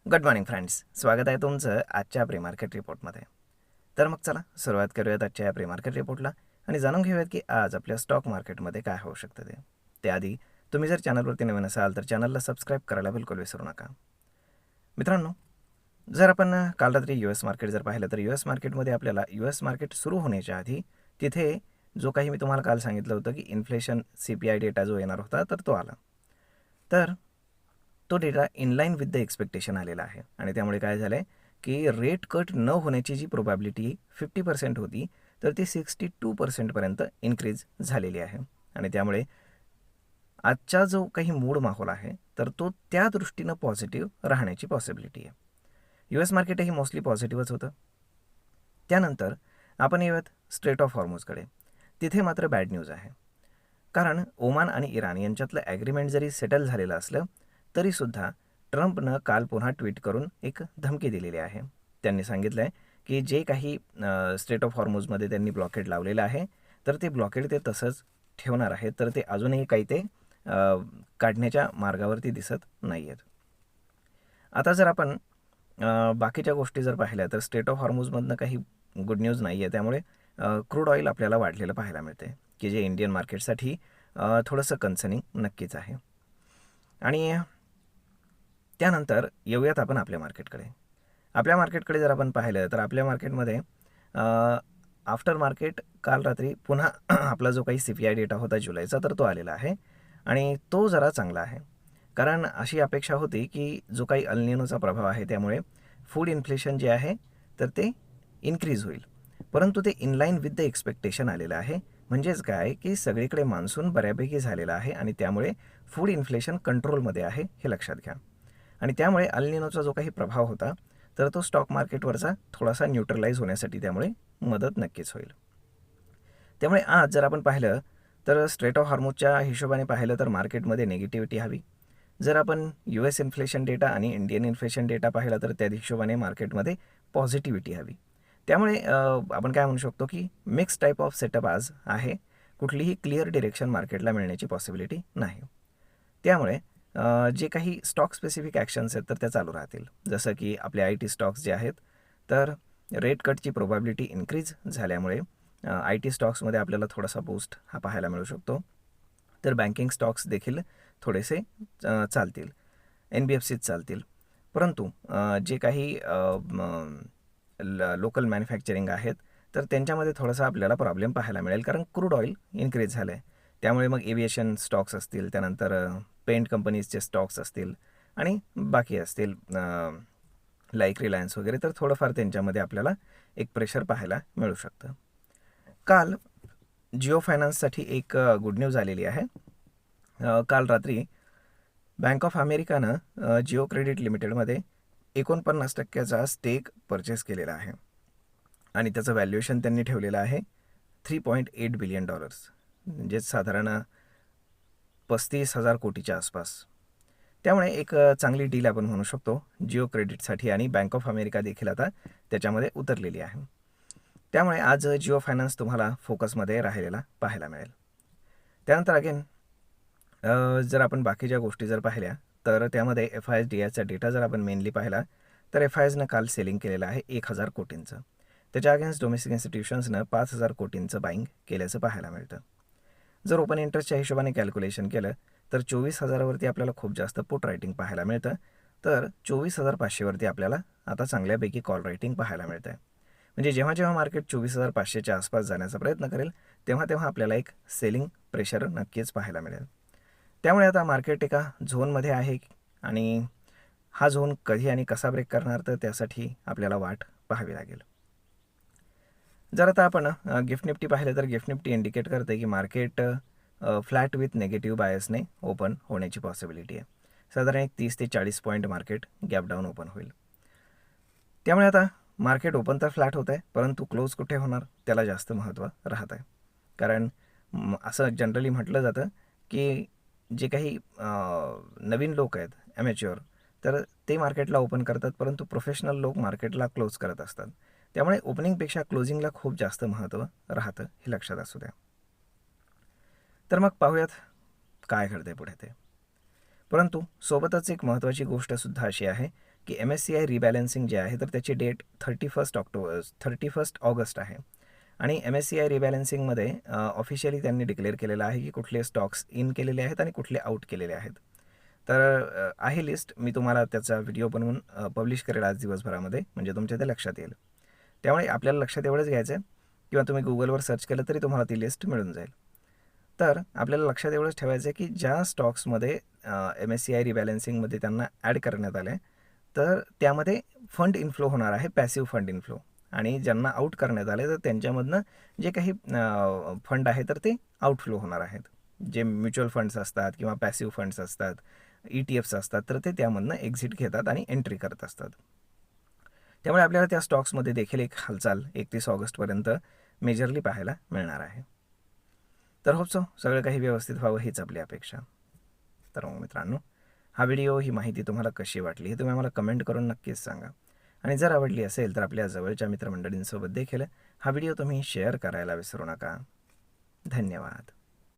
Good morning friends, स्वागत आहे तुमचं आजच्या प्री मार्केट रिपोर्टमध्ये. तर मग चला सुरुवात करूयात आजच्या प्री मार्केट रिपोर्टला आणि जाणून घेऊयात की आज आपल्या स्टॉक मार्केटमध्ये काय होऊ शकतं ते. त्याआधी तुम्ही जर चॅनलवरती नवीन असाल तर चॅनलला सबस्क्राईब करायला बिलकुल विसरू नका. मित्रांनो, जर आपण काल रात्री US मार्केट जर पाहिलं तर US मार्केटमध्ये आपल्याला US मार्केट सुरू होण्याच्या आधी तिथे जो काही मी तुम्हाला काल सांगितलं होतं की इन्फ्लेशन CPI डेटा जो येणार होता तर तो आला. तर तो data inline with the expectation आलेला आहे आणि त्यामुळे काय झालं आहे की रेट कट न होण्याची जी प्रोबॅबिलिटी 50% होती तर ती 62%पर्यंत इन्क्रीज झालेली आहे आणि त्यामुळे आजचा जो काही मूड माहोल आहे तर तो त्या दृष्टीनं पॉझिटिव्ह राहण्याची पॉसिबिलिटी आहे. US मार्केटही मोस्टली पॉझिटिव्हच होतं. त्यानंतर आपण येऊयात स्ट्रेट ऑफ हॉर्मोजकडे. तिथे मात्र बॅड न्यूज आहे, कारण ओमान आणि इराण यांच्यातलं ॲग्रीमेंट जरी सेटल झालेलं असलं तरीसुद्धा ट्रम्पनं काल पुन्हा ट्विट करून एक धमकी दिलेली आहे. त्यांनी सांगितलं आहे की जे काही स्ट्रेट ऑफ हॉर्मोजमध्ये त्यांनी ब्लॉकेड लावलेलं आहे तर ते ब्लॉकेड ते तसंच ठेवणार आहेत, तर ते अजूनही काही ते काढण्याच्या मार्गावरती दिसत नाही आहेत. आता जर आपण बाकीच्या गोष्टी जर पाहिल्या तर स्ट्रेट ऑफ हॉर्मोजमधनं काही गुड न्यूज नाही आहे. त्यामुळे क्रूड ऑइल आपल्याला वाढलेलं पाहायला मिळते की जे इंडियन मार्केटसाठी थोडंसं कन्सर्निंग नक्कीच आहे. आणि त्यानंतर येऊयात आपण आपल्या मार्केटकडे. आपल्या मार्केटकडे जर आपण पाहिलं तर आपल्या मार्केटमध्ये आफ्टर मार्केट काल रात्री पुन्हा आपला जो काही CPI डेटा होता जुलैचा तर तो आलेला आहे आणि तो जरा चांगला आहे, कारण अशी अपेक्षा होती की जो काही अल निनोचा प्रभाव आहे त्यामुळे फूड इन्फ्लेशन जे आहे तर ते इन्क्रीज होईल, परंतु ते इनलाईन विथ द एक्सपेक्टेशन आलेलं आहे. म्हणजेच काय की सगळीकडे मान्सून बऱ्यापैकी झालेला आहे आणि त्यामुळे फूड इन्फ्लेशन कंट्रोलमध्ये आहे हे लक्षात घ्या आणि त्यामुळे अल निनोचा जो काही प्रभाव होता तर तो स्टॉक मार्केटवरचा थोडासा न्यूट्रलाइज होण्यासाठी त्यामुळे मदत नक्कीच होईल. त्यामुळे आज जर आपण पाहिलं तर स्ट्रेट ऑफ हॉर्मोजच्या हिशोबाने पाहिलं तर मार्केटमध्ये निगेटिव्हिटी हवी. जर आपण US इन्फ्लेशन डेटा आणि इंडियन इन्फ्लेशन डेटा पाहिला तर त्या हिशोबाने मार्केटमध्ये पॉझिटिव्हिटी हवी. त्यामुळे आपण काय म्हणू शकतो की मिक्स टाईप ऑफ सेटअप आज आहे. कुठलीही क्लिअर डिरेक्शन मार्केटला मिळण्याची पॉसिबिलिटी नाही. त्यामुळे जे काही स्टॉक स्पेसिफिक ॲक्शन्स आहेत तर त्या चालू राहतील. जसं की आपले IT स्टॉक्स जे आहेत तर रेट कटची प्रोबॅबिलिटी इन्क्रीज झाल्यामुळे IT स्टॉक्समध्ये आपल्याला थोडासा बूस्ट हा पाहायला मिळू शकतो. तर बँकिंग स्टॉक्स देखील थोडेसे चालतील, NBFCs चालतील. परंतु जे काही लोकल मॅन्युफॅक्चरिंग आहेत तर त्यांच्यामध्ये थोडासा आपल्याला प्रॉब्लेम पाहायला मिळेल, कारण क्रूड ऑइल इन्क्रीज झालं आहे. त्यामुळे मग एव्हिएशन स्टॉक्स असतील, त्यानंतर पेंट कंपनीजचे स्टॉक्स असतील आणि बाकी असतील लाईक रिलायन्स वगैरे, तर थोडंफार त्यांच्यामध्ये आपल्याला एक प्रेशर पाहायला मिळू शकतं. काल जिओ फायनान्ससाठी एक गुड न्यूज आलेली आहे. काल रात्री बँक ऑफ अमेरिकानं जिओ क्रेडिट लिमिटेडमध्ये 49% स्टेक परचेस केलेला आहे आणि त्याचं व्हॅल्युएशन त्यांनी ठेवलेलं आहे $3.8 बिलियन, म्हणजेच साधारण 35,000 कोटीच्या आसपास. त्यामुळे एक चांगली डील आपण म्हणू शकतो जिओ क्रेडिटसाठी आणि बँक ऑफ अमेरिका देखील आता त्याच्यामध्ये उतरलेली आहे. त्यामुळे आज जिओ फायनान्स तुम्हाला फोकसमध्ये राहिलेला पाहायला मिळेल. त्यानंतर अगेन जर आपण बाकीच्या गोष्टी जर पाहिल्या तर त्यामध्ये FIS-DIचा डेटा जर आपण मेनली पाहिला तर FISनं काल सेलिंग केलेलं आहे 1,000 कोटींचं. त्याच्या अगेन्स्ट डोमेस्टिक इन्स्टिट्यूशन्सनं 5,000 कोटींचं बाईंग केल्याचं पाहायला मिळतं. जर ओपन इंटरेस्टच्या हिशोबाने कॅल्क्युलेशन केलं तर 24,000वरती आपल्याला खूप जास्त पुट रायटिंग पाहायला मिळतं, तर 24,500वरती आपल्याला आता चांगल्यापैकी कॉल रायटिंग पाहायला मिळतं आहे. म्हणजे जेव्हा जेव्हा मार्केट 24,500च्या आसपास जाण्याचा प्रयत्न करेल तेव्हा तेव्हा आपल्याला एक सेलिंग प्रेशर नक्कीच पाहायला मिळेल. त्यामुळे आता मार्केट एका झोनमध्ये आहे आणि हा झोन कधी आणि कसा ब्रेक करणार तर त्यासाठी आपल्याला वाट पाहावी लागेल. जर आता आपण गिफ्ट निफ्टी पाहिलं तर गिफ्ट निफ्टी इंडिकेट करते की मार्केट फ्लॅट विथ नेगेटिव्ह बायसने ओपन होण्याची पॉसिबिलिटी आहे. साधारण एक 30 ते 40 point market gap down open होईल. त्यामुळे आता मार्केट ओपन तर फ्लॅट होत आहे, परंतु क्लोज कुठे होणार त्याला जास्त महत्त्व राहत आहे. कारण असं जनरली म्हटलं जातं की जे काही नवीन लोक आहेत ॲमेच्युअर तर ते मार्केटला ओपन करतात, परंतु प्रोफेशनल लोक मार्केटला क्लोज करत असतात. त्यामुळे ओपनिंगपेक्षा क्लोजिंगला खूप जास्त महत्त्व राहतं हे लक्षात असू द्या. तर मग पाहूयात काय घडते पुढे ते. परंतु सोबतच एक महत्त्वाची गोष्टसुद्धा अशी आहे की MSCI रिबॅलन्सिंग जे आहे तर त्याची डेट 31 ऑगस्ट आहे आणि MSCI रिबॅलन्सिंगमध्ये ऑफिशियली त्यांनी डिक्लेअर केलेलं आहे की कुठले स्टॉक्स इन केलेले आहेत आणि कुठले आउट केलेले आहेत. तर आहे लिस्ट, मी तुम्हाला त्याचा व्हिडिओ बनवून पब्लिश करेल आज दिवसभरामध्ये, म्हणजे तुमच्या ते लक्षात येईल. त्यामुळे आपल्याला लक्षात एवढंच घ्यायचं आहे किंवा तुम्ही गुगलवर सर्च केलं तरी तुम्हाला ती लिस्ट मिळून जाईल. तर आपल्याला लक्षात एवढंच ठेवायचं आहे की ज्या स्टॉक्समध्ये MSCI रिबॅलन्सिंगमध्ये त्यांना ॲड करण्यात आलं आहे तर त्यामध्ये फंड इन्फ्लो होणार आहे, पॅसिव्ह फंड इन्फ्लो. आणि ज्यांना आउट करण्यात आले तर त्यांच्यामधनं जे काही फंड आहे तर ते आउटफ्लो होणार आहेत. जे म्युच्युअल फंड्स असतात किंवा पॅसिव्ह फंड्स असतात, ETFs असतात, तर ते त्यामधनं एक्झिट घेतात आणि एंट्री करत असतात. त्यामुळे आपल्याला त्या स्टॉक्समध्ये देखील एक हालचाल 31 ऑगस्टपर्यंत मेजरली पाहायला मिळणार आहे. तर होप सगळं काही व्यवस्थित व्हावं हीच आपली अपेक्षा. तर मग मित्रांनो, हा व्हिडिओ, ही माहिती तुम्हाला कशी वाटली हे तुम्ही आम्हाला कमेंट करून नक्कीच सांगा. आणि जर आवडली असेल तर आपल्या जवळच्या मित्रमंडळींसोबत देखील हा व्हिडिओ तुम्ही शेअर करायला विसरू नका. धन्यवाद.